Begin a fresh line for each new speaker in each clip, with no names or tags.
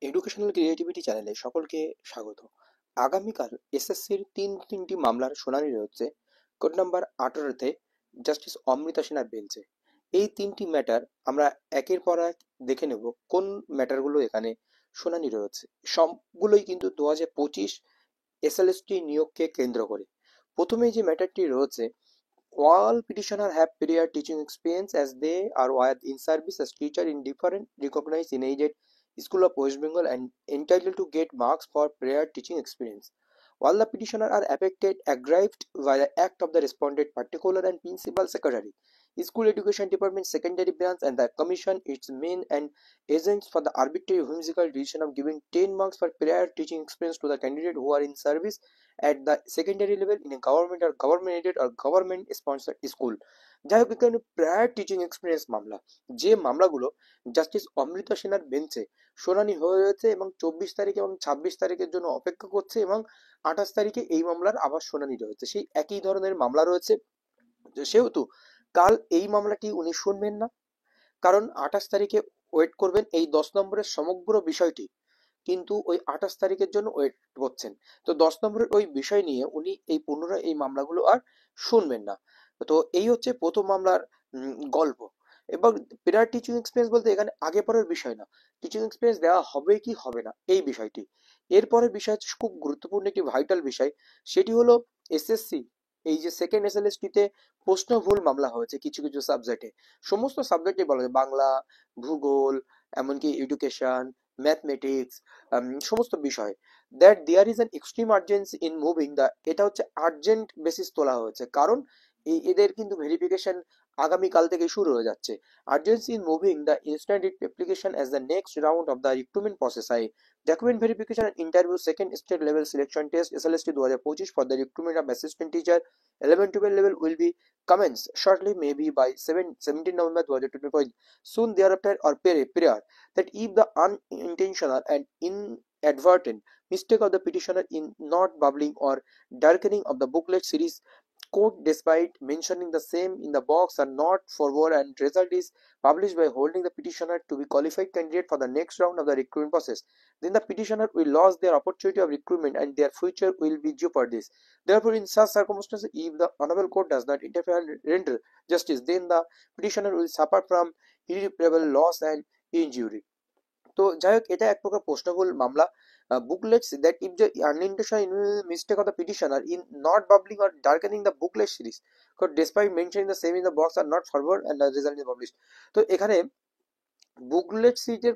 Educational creativity চ্যানেলে সকলকে স্বাগত। আগামীকাল এসএসসির তিনটি মামলার শুনানি রয়েছে কোড নাম্বার 18-তে জাস্টিস অমৃতা সেনার বেঞ্চে। এই তিনটি ম্যাটার আমরা একের পর এক দেখে নেব কোন ম্যাটারগুলো এখানে শুনানি রয়েছে। সবগুলোই কিন্তু 2025 এসএলএসটি নিয়োগকে কেন্দ্র করে। প্রথমে যে ম্যাটারটি রয়েছে, all petitioner have prior teaching experience as they are while in service as teacher in different recognized in aided school of West Bengal and entitled to get marks for prior teaching experience. While the petitioner are affected, aggrieved by the act of the respondent particular and principal secretary, school education department secondary branch and the commission its main and agents for the arbitrary whimsical decision of giving 10 marks for prior teaching experience to the candidate who are in service at the secondary level in a government or government aided or government sponsored school. যাই হোক, এখানে prior teaching experience মামলা, যে মামলাগুলো justice Amrita সেনার বেঞ্চে শুনানি হয়েছে এবং 24 তারিখ এবং 26 তারিখের জন্য অপেক্ষা করছে এবং 28 তারিখে এই মামলার আবার শুনানি রয়েছে। সেই একই ধরনের মামলা রয়েছে, সেহেতু কাল এই মামলাটি উনি শুনবেন না, কারণ 28 তারিখে ওয়েট করবেন এই 10 নম্বরের সমগ্র বিষয়টি কিন্তু ওই 28 তারিখের জন্য ওয়েট করছেন। তো 10 নম্বরের ওই বিষয় নিয়ে উনি এই পুনরায় এই মামলাগুলো আর শুনবেন না। তো এই হচ্ছে প্রথম মামলার গল্প। এবং প্রায়র টিচিং এক্সপিরিয়েন্স বলতে এখানে আগে পরের বিষয় না, টিচিং এক্সপিরিয়েন্স দেওয়া হবে কি হবে না এই বিষয়টি। এরপরের বিষয় হচ্ছে খুব গুরুত্বপূর্ণ একটি ভাইটাল বিষয়, সেটি হলো এসএসসি এই যে সেকেন্ড এসএলএসটিতে প্রশ্ন ভুল মামলা হয়েছে কিছু কিছু সাবজেক্টে। সমস্ত সাবজেক্টে বলা যায়, বাংলা, ভূগোল, এমনকি এডুকেশন, ম্যাথমেটিক্স, সমস্ত বিষয়, that there is an extreme urgency in moving the, এটা হচ্ছে আর্জেন্ট বেসিস তোলা হয়েছে, কারণ এদের কিন্তু ভেরিফিকেশন আগামীকাল থেকে শুরু হয়ে যাচ্ছে। Urgency in moving the instant application as the next round of the recruitment process I document verification and interview second state level selection test SLST 2025 for the recruitment of assistant teacher 11-12 level will be commence shortly, maybe by 17 November 2025. Soon thereafter or prior, that if the unintentional and inadvertent mistake of the petitioner in not bubbling or darkening of the booklet series code despite mentioning the same in the box are not forward and result is published by holding the petitioner to be qualified candidate for the next round of the recruitment process, then the petitioner will lose their opportunity of recruitment and their future will be jeopardized. Therefore, in such circumstances, if the honorable court does not interfere and render justice, then the petitioner will suffer from irreparable loss and injury. তো যাই হোক, এটা এক প্রকার প্রশ্নভুল মামলা। booklets that if the unintentional mistake of the petitioner in not bubbling or darkening the booklet series could despite mentioning the same in the box are not forward and the result is published. তো এখানে booklet সিটের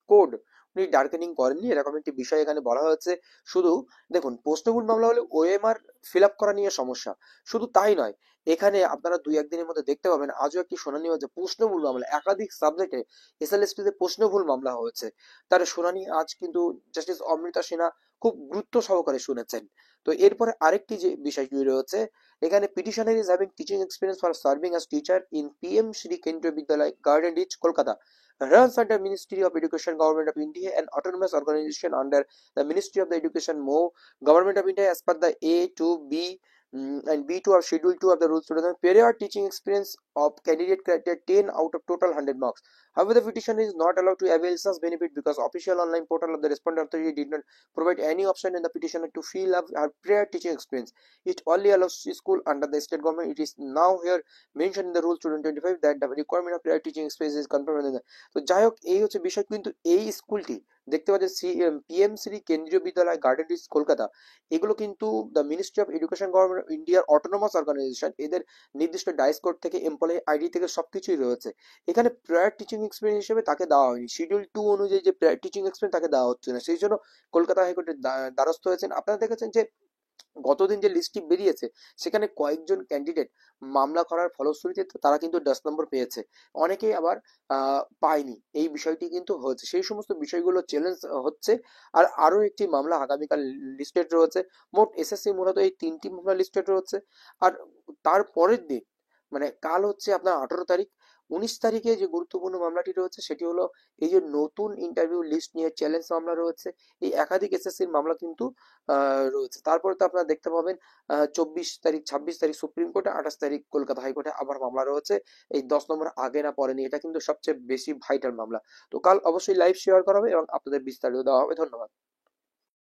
code উনি darkening করেননি, এরকম একটি বিষয় এখানে বলা হয়েছে। শুধু দেখুন, প্রশ্নভুল মামলা হলে ওএমআর ফিল আপ করা নিয়ে সমস্যা। শুধু তাই নয়, এখানে আপনারা 2-1 দিনের মধ্যে দেখতে পাবেন আজও একটি শুনানি হয়েছে প্রশ্নভুল মামলা, একাধিক সাবজেক্টে এসএলএসটিতে প্রশ্নভুল মামলা হয়েছে। তার শুনানি আজ কিন্তু জাস্টিস অমৃতা সিনহা খুব গুরুত্ব সহকারে শুনেছেন। তো এরপরে আরেকটি যে বিষয়টি রয়েছে, এখানে petitioner is having teaching experience for serving as teacher in PM Shri Kendriya Vidyalaya Garden Reach Kolkata, runs under Ministry of Education, Government of India, an autonomous organization under the Ministry of the Education, MoE, Government of India, as per the A to B and B2 of Schedule 2 of the Rules 2000. Prior teaching experience of candidate criteria 10 out of total 100 marks. However, the petitioner is not allowed to avail such benefit because official online portal of the respondent authority did not provide any option in the petitioner to fill up her prior teaching experience. It only allows school under the state government. It is now here mentioned in the Rules 2025 that the requirement of prior teaching experience is confirmed in the, তো যাই হোক, এই হচ্ছে বিষয়। কিন্তু এই স্কুলটি দেখতে পাচ্ছেন পিএম শ্রী কেন্দ্রীয় বিদ্যালয় গার্ডেন রিচ কলকাতা, এগুলো কিন্তু the ministry of education government of ইন্ডিয়ার অটোনমাস অর্গানাইজেশন, এদের নির্দিষ্ট ডাইস কোড থেকে এমপ্লয়ি আইডি থেকে সবকিছুই রয়েছে। এখানে প্রায়র টিচিং এক্সপিরিয়েন্স হিসেবে তাকে দেওয়া হয়নি, শিডিউল 2 অনুযায়ী যে প্রায়র টিচিং এক্সপিরিয়েন্স তাকে দেওয়া হচ্ছে না, সেই জন্য কলকাতা হাইকোর্টের দ্বারস্থ হয়েছেন। আপনারা দেখেছেন যে গতদিন যে লিস্টটি বেরিয়েছে সেখানে কয়েকজন ক্যান্ডিডেট মামলা করার ফলশ্রুতিতে তারা কিন্তু 10 নম্বর পেয়েছে, অনেকেই আবার পায়নি। এই বিষয়টি কিন্তু হচ্ছে, সেই সমস্ত বিষয়গুলো চ্যালেঞ্জ হচ্ছে। আর আরো একটি মামলা আগামীকাল লিস্টেড রয়েছে। মোট এসএসসি মূলত এই 3টি মামলা লিস্টেড রয়েছে। আর তার পরের দিন মানে কাল হচ্ছে আপনার 18 তারিখ, 19 তারিখে যে গুরুত্বপূর্ণ মামলাটি রয়েছে সেটি হলো এই যে নতুন ইন্টারভিউ লিস্ট নিয়ে চ্যালেঞ্জ মামলা রয়েছে। এই একাধিক এসএসসির মামলা কিন্তু রয়েছে। তারপরে তো আপনারা দেখতে পাবেন 24 তারিখ, 26 তারিখ সুপ্রিম কোর্টে, 28 তারিখ কলকাতা হাইকোর্টে আবার মামলা রয়েছে। এই 10 নম্বর আগে না পরে নিয়ে, এটা কিন্তু সবচেয়ে বেশি ভাইটাল মামলা। তো কাল অবশ্যই লাইভ শেয়ার করা হবে এবং আপনাদের বিস্তারিত দেওয়া হবে। ধন্যবাদ।